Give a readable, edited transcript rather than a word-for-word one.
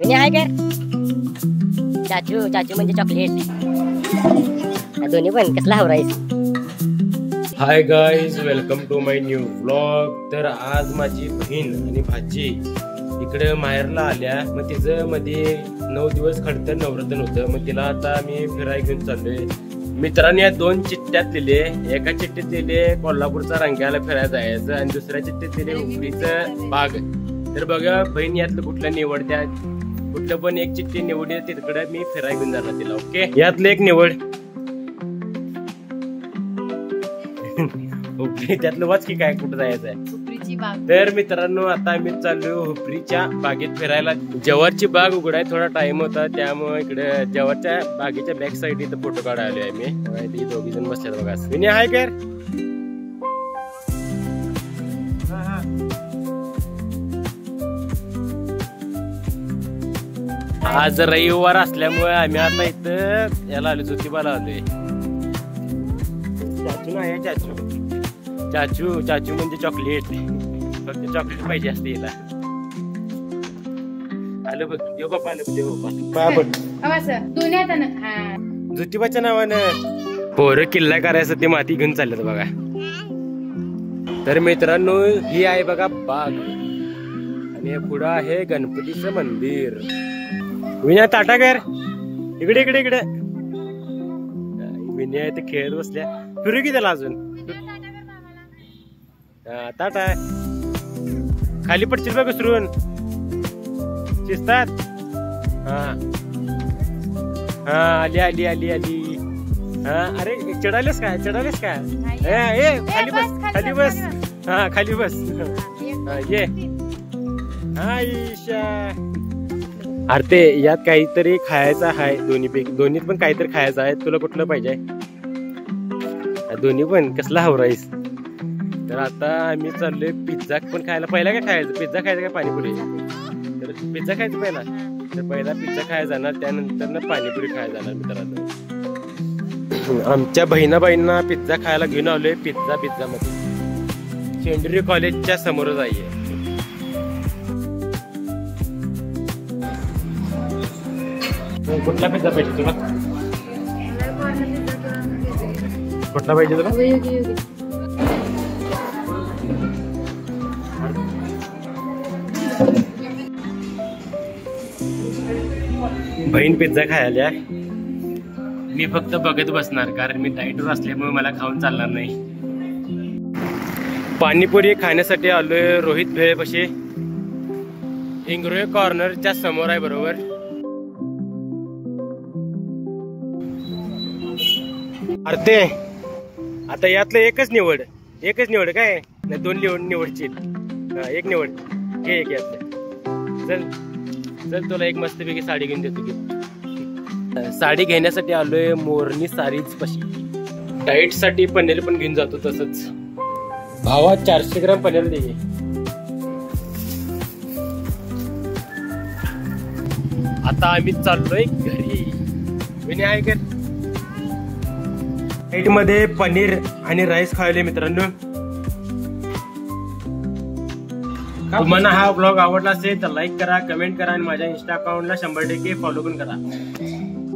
म्हणजे आहे काय चाचू चाचू म्हणजे चॉकलेट दोन्ही पण कसला हवराईस. Hi guys, welcome to my new vlog. तर आज माझी बहीण आणि भाची इकडे माहेरला आल्या. मग तिचं मध्ये 9 दिवस खडतर नवरात्र होतं. मग तिला आता मी फिराय घेऊन चाललोय. मित्रांनी या 2 चिठ्ठ्यात लिहिले. एका चिठ्ठीत लिहिले कोल्हापूरचा रंग्याला फिरायला जायचं आणि दुसऱ्या चिठ्ठीत लिहिले हुपरीचं बाग. तर बघा बहीण यातलं कुठलं निवडत्या. कुठलं पण एक चिठ्ठी निवडली तिकडे मी फिराय घेऊन जाणार तिला. ओके, यातलं एक निवड. हुपरी त्यातलं वाच की काय कुठं जायचं आहे. हुपरीची बाग. तर मित्रांनो आता आम्ही चाललो हुपरीच्या बागेत फिरायला. जव्हारची बाग उघडाय थोडा टाइम होता, त्यामुळे इकडे जव्हारच्या बागेच्या बॅक साईड इथं फोटो काढायला आलोय आम्ही. 2 जण बसल्यात बघा. विनय हाय कर. आज रविवार असल्यामुळे आम्ही आता इथं याला आलो, ज्योतिबाला आलोय. चाचू नाही चाचू. चाचू चाचू म्हणजे चॉकलेट. फक्त चॉकलेट पाहिजे असते हिला. आलं बघ, देव बाप्पा आलं, देव बाप्पा. ज्योतिबाच्या नावानं पोरं किल्ला करायचं ते माती घेऊन चालल्यात बघा. तर मित्रांनो ही आहे बघा बाग आणि पुढं आहे गणपतीचं मंदिर. विनय ताटा कर इकडे इकडे इकडे. विनय ते खेळत बसल्या. फिरू की त्याला अजून. ताटा खाली पडशील बघ घसरून. शिस्तात. हा हा आली आली आली आली. हा अरे चढालेस काय चढालेस काय. खाली बस खाली बस. हा खाली बस. ये हा ईशा. अरे ते यात काहीतरी खायचं आहे. दोन्हीत पण काहीतरी खायचं आहे. तुला कुठलं पाहिजे. दोन्ही पण कसला हवराईस. तर आता आम्ही चाललोय पिझ्झा पण खायला. पहिला काय खायचं, पिझ्झा खायचं काय पाणीपुरी. तर पिझ्झा खायचं पहिला. तर पहिला पिझ्झा खायला जाणार, त्यानंतर ना पाणीपुरी खायला जाणार मित्रांनो. आमच्या बहिणाबाईंना पिझ्झा खायला घेऊन आलोय. पिझ्झा मध्ये शेंडरी कॉलेजच्या समोरच आहे. कुठला पिझ्झा पाहिजे तुला. कुठला पाहिजे तुला. बहीण पिझ्झा खायला. मी फक्त बघत बसणार, कारण मी डाएटवर असल्यामुळे मला खाऊन चालणार नाही. पाणीपुरी खाण्यासाठी आलोय रोहित भेळपाशी. इंग्रोय कॉर्नरच्या समोर आहे बरोबर. अरे ते आता यातलं एकच निवड काय नाही. 2 निवडची. एक निवड घे एक यातलं. चल तुला एक मस्तपैकी साडी घेऊन देतो की. साडी घेण्यासाठी आलोय मोरनी सारीज पाशी. डाएट साठी पनीर पण घेऊन जातो. तसंच भावा 400 ग्राम पनीर दे. आता आम्ही चाललोय घरी. विनय आहे कर. डाएट मध्ये पनीर आणि राईस खायले मित्रांनो. तुम्हाला हा ब्लॉग आवडला असेल तर लाईक करा, कमेंट करा आणि माझ्या इंस्टा अकाउंटला 100% फॉलो पण करा.